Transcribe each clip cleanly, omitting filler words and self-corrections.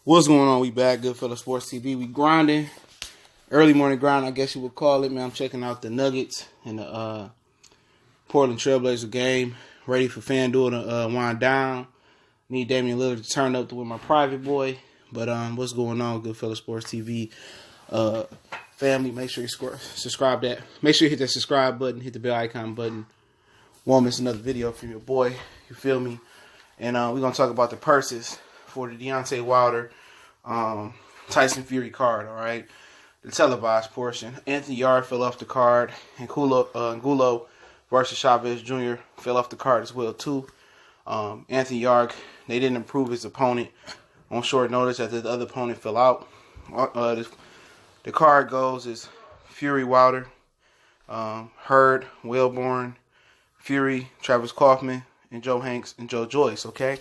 What's going on? We back, Goodfellas Sports TV. We grinding, early morning grind, I guess you would call it, man. I'm checking out the Nuggets and the Portland Trailblazer game. Ready for FanDuel to wind down. Need Damian Lillard to turn up to win my private boy. But what's going on, Goodfellas Sports TV? Family, make sure you subscribe that. Make sure you hit that subscribe button, hit the bell icon button. Won't miss another video from your boy. You feel me? And we're gonna talk about the purses for the Deontay Wilder Tyson Fury card, all right? The televised portion. Anthony Yarde fell off the card, and Gulo versus Chavez Jr. fell off the card as well, too. Anthony Yarde, they didn't improve his opponent on short notice after the other opponent fell out. The card goes is Fury Wilder, Hurd, Wellborn, Fury, Travis Kaufman, and Joe Hanks and Joe Joyce, okay?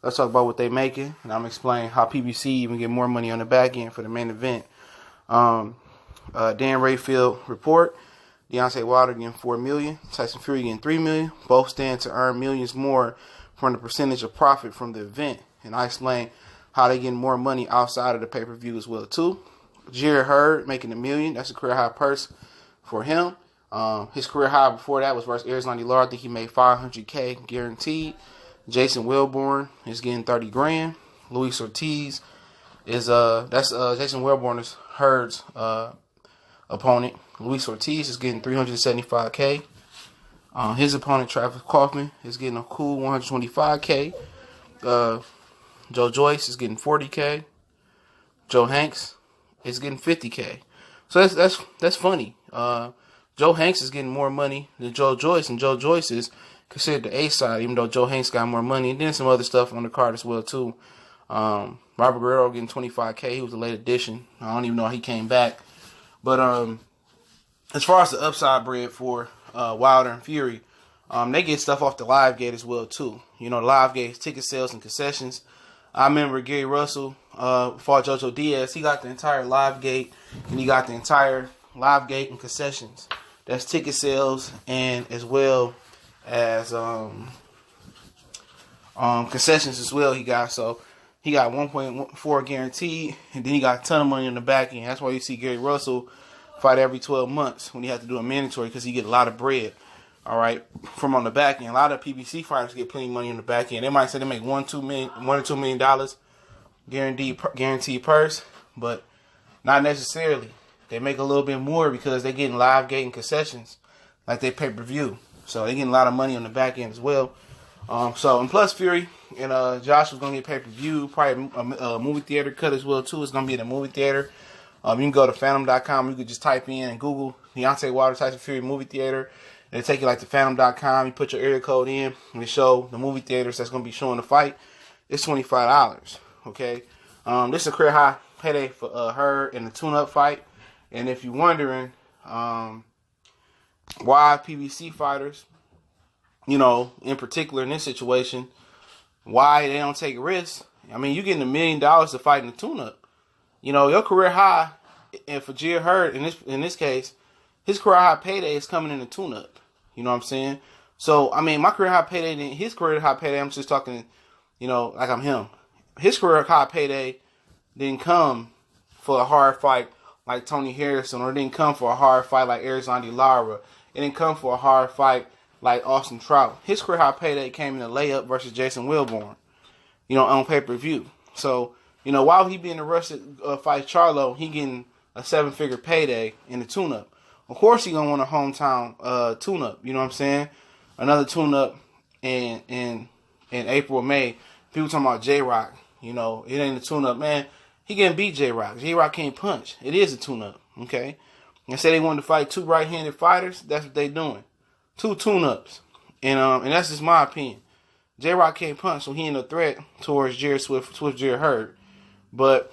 Let's talk about what they making, and I'm explaining how PPV even get more money on the back end for the main event. Dan Rayfield report: Deontay Wilder getting $4 million, Tyson Fury getting $3 million. Both stand to earn millions more from the percentage of profit from the event, and I explain how they getting more money outside of the pay-per-view as well too. Jared Hurd making $1 million. That's a career high purse for him. His career high before that was versus Arizona Lard. I think he made $500K guaranteed. Jason Wellborn is getting $30,000. Luis Ortiz is that's Jason Wellborn is Hurd's opponent. Luis Ortiz is getting $375K. His opponent Travis Kaufman is getting a cool $125K. Joe Joyce is getting $40K. Joe Hanks is getting $50K. So that's funny. Joe Hanks is getting more money than Joe Joyce, and Joe Joyce is considered the A side, even though Joe Hanks got more money. And then some other stuff on the card as well too. Robert Guerrero getting $25K. He was a late addition. I don't even know how he came back. But as far as the upside bread for Wilder and Fury, they get stuff off the live gate as well too. You know, the live gate, ticket sales and concessions. I remember Gary Russell fought Jojo Diaz. He got the entire live gate, and he got the entire live gate and concessions. That's ticket sales and as well as concessions as well he got. So he got 1.4 guaranteed, and then he got a ton of money in the back end. That's why you see Gary Russell fight every 12 months when he had to do a mandatory, because he get a lot of bread, all right, from on the back end. A lot of PBC fighters get plenty of money on the back end. They might say they make $1 or $2 million guaranteed purse, but not necessarily. They make a little bit more because they're getting live gate and concessions like they pay-per-view. So they're getting a lot of money on the back end as well. And plus Fury and Josh was going to get pay-per-view, probably a movie theater cut as well too. It's going to be in a movie theater. You can go to phantom.com. You could just type in and Google Deontay Wilder Tyson Fury movie theater. And it'll take you like to phantom.com. You put your area code in and it show the movie theaters that's going to be showing the fight. It's $25, okay? This is a career high payday for her in the tune-up fight. And if you're wondering why PBC fighters, you know, in particular in this situation, why they don't take risks. I mean, you're getting $1 million to fight in the tune-up. You know, your career high, and for Jared Hurd in this case, his career high payday is coming in the tune-up. You know what I'm saying? So, I mean, my career high payday, his career high payday, I'm just talking, you know, like I'm him. His career high payday didn't come for a hard fight like Tony Harrison, or it didn't come for a hard fight like Arizona Lara. It didn't come for a hard fight like Austin Trout. His career high payday came in a layup versus Jason Wellborn, you know, on pay-per-view. So, you know, while he being in the rush to fight Charlo, he getting a 7-figure payday in the tune-up. Of course he going to want a hometown tune-up, you know what I'm saying? Another tune-up in April or May. People talking about J-Rock, you know, it ain't a tune-up, man. He getting beat J-Rock. J-Rock can't punch. It is a tune-up, okay? They say they wanted to fight 2 right-handed fighters. That's what they doing. 2 tune-ups. And that's just my opinion. J-Rock can't punch, so he ain't a threat towards Jared Hurd. But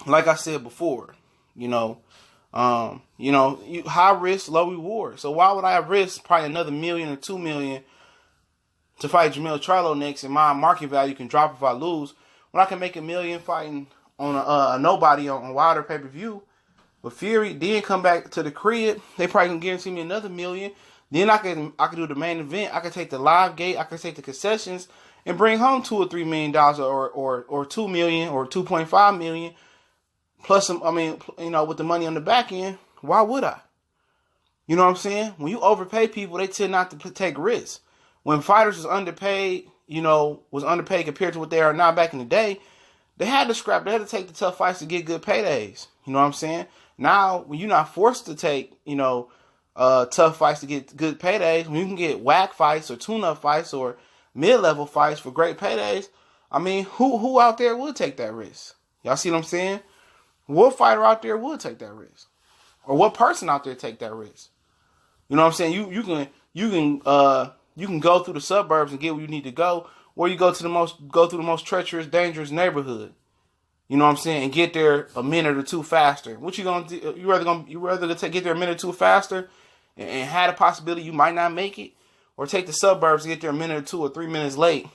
like I said before, you know, high risk, low reward. So why would I risk probably another $1 million or $2 million to fight Jamil Charlo next, and my market value can drop if I lose, when I can make $1 million fighting on a nobody on Wilder pay-per-view with Fury, then come back to the crib, they probably can guarantee me another $1 million. Then I can do the main event. I can take the live gate. I can take the concessions, and bring home $2 or $3 million or $2 million or $2.5 million plus some, with the money on the back end, why would I? You know what I'm saying? When you overpay people, they tend not to take risks. When fighters was underpaid, compared to what they are now back in the day, they had to scrap. They had to take the tough fights to get good paydays. You know what I'm saying? Now, when you're not forced to take, tough fights to get good paydays, when you can get whack fights or tune-up fights or mid-level fights for great paydays, who out there would take that risk? Y'all see what I'm saying? What fighter out there would take that risk? Or what person out there take that risk? You know what I'm saying? You can go through the suburbs and get where you need to go, or you go through the most treacherous, dangerous neighborhood. You know what I'm saying? And get there a minute or two faster. What you gonna do? You rather get there a minute or two faster and have the possibility you might not make it, or take the suburbs and get there a minute or 2 or 3 minutes late,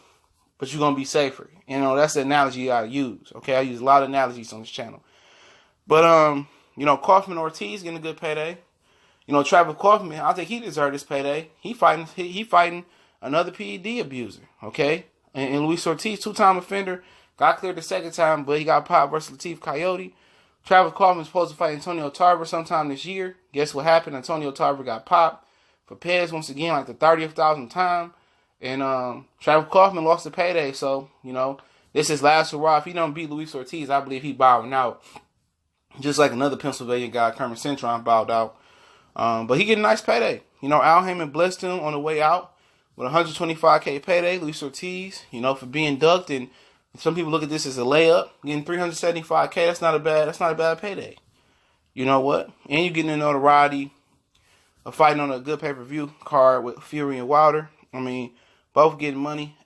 but you're gonna be safer. That's the analogy I use. Okay, I use a lot of analogies on this channel. But Kaufman Ortiz getting a good payday. Travis Kaufman, I think he deserved this payday. He fighting another PED abuser, okay? And Luis Ortiz, 2-time offender, got cleared the second time, but he got popped versus Latif Coyote. Travis Kaufman's supposed to fight Antonio Tarver sometime this year. Guess what happened? Antonio Tarver got popped for Pez once again, like the 30,000th time. And Travis Kaufman lost the payday, so, this is last hurrah. If he don't beat Luis Ortiz, I believe he bowing out. Just like another Pennsylvania guy, Kermit Cintron, bowed out. But he get a nice payday. Al Heyman blessed him on the way out with $125K payday. Luis Ortiz, for being ducked, and some people look at this as a layup. Getting $375K, that's not a bad payday. You know what? And you getting the notoriety of fighting on a good pay-per-view card with Fury and Wilder. Both getting money.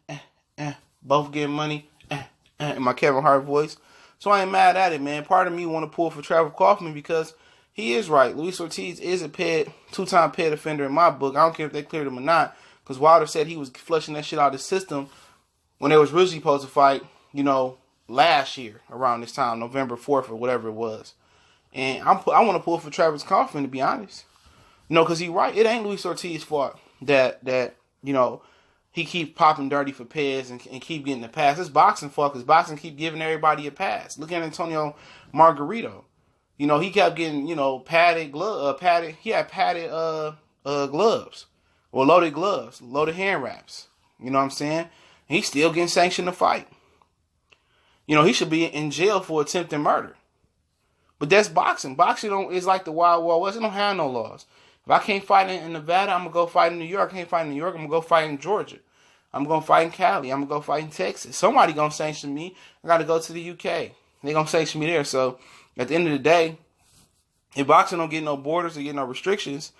Both getting money. In my Kevin Hart voice. So I ain't mad at it, man. Part of me want to pull for Travis Kaufman because he is right. Luis Ortiz is a two-time PED offender in my book. I don't care if they cleared him or not, because Wilder said he was flushing that shit out of the system when they was originally supposed to fight, last year around this time, November 4th or whatever it was. And I want to pull for Travis Kaufman, to be honest. Because he's right. It ain't Luis Ortiz's fault that he keep popping dirty for Pez and keep getting the pass. It's boxing fault, because boxing keep giving everybody a pass. Look at Antonio Margarito. He kept getting, padded gloves. He had padded gloves, or loaded gloves, loaded hand wraps. You know what I'm saying? And he's still getting sanctioned to fight. He should be in jail for attempted murder. But that's boxing. Boxing is like the Wild Wild West. It don't have no laws. If I can't fight in Nevada, I'm going to go fight in New York. I can't fight in New York, I'm going to go fight in Georgia. I'm going to fight in Cali. I'm going to go fight in Texas. Somebody going to sanction me. I got to go to the UK. They're going to sanction me there. So, at the end of the day, if boxing don't get no borders or get no restrictions,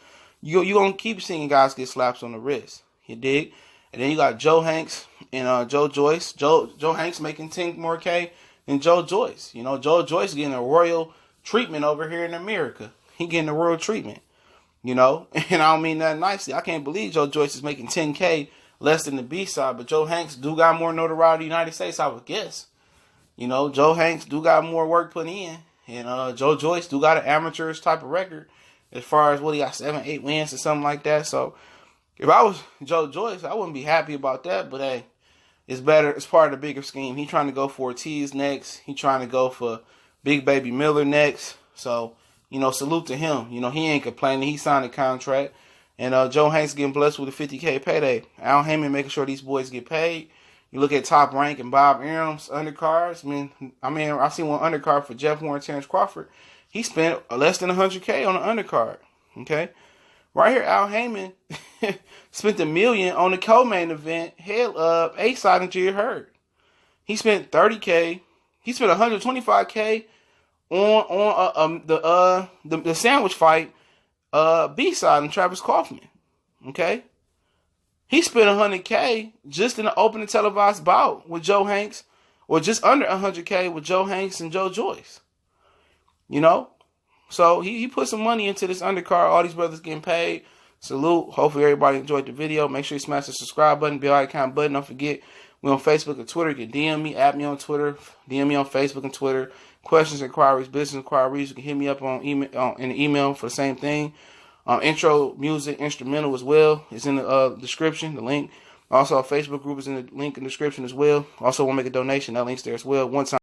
you're going to keep seeing guys get slaps on the wrist. You dig? And then you got Joe Hanks and Joe Joyce. Joe Hanks making 10 more K than Joe Joyce. Joe Joyce getting a royal treatment over here in America. He getting a royal treatment. And I don't mean that nicely. I can't believe Joe Joyce is making 10K less than the B-side, but Joe Hanks do got more notoriety in the United States, I would guess. Joe Hanks do got more work put in. And Joe Joyce do got an amateurish type of record as far as what he got 7-8 wins or something like that. So if I was Joe Joyce, I wouldn't be happy about that. But hey, it's better. It's part of the bigger scheme. He trying to go for Ortiz next. He trying to go for Big Baby Miller next. So salute to him. He ain't complaining. He signed a contract, and Joe Hanks getting blessed with a 50K payday. Al Heyman making sure these boys get paid. You look at Top Rank and Bob Arum's undercards. I seen one undercard for Jeff Warren, Terrence Crawford. He spent less than 100K on an undercard. Okay, right here, Al Heyman spent $1 million on the co-main event. Head up, A-side and Jared Hurd. He spent 30K. He spent 125K on the sandwich fight B-side and Travis Kaufman. Okay. He spent 100K just in the opening televised bout with Joe Hanks, or just under 100K with Joe Hanks and Joe Joyce. So he put some money into this undercard. All these brothers getting paid. Salute. Hopefully everybody enjoyed the video. Make sure you smash the subscribe button, bell icon button. Don't forget, we're on Facebook and Twitter. You can DM me, add me on Twitter, DM me on Facebook and Twitter. Questions, inquiries, business inquiries. You can hit me up on email, in the email for the same thing. Intro music, instrumental as well, is in the description, the link. Also, our Facebook group is in the link in the description as well. Also, want to make a donation. That link's there as well. One time.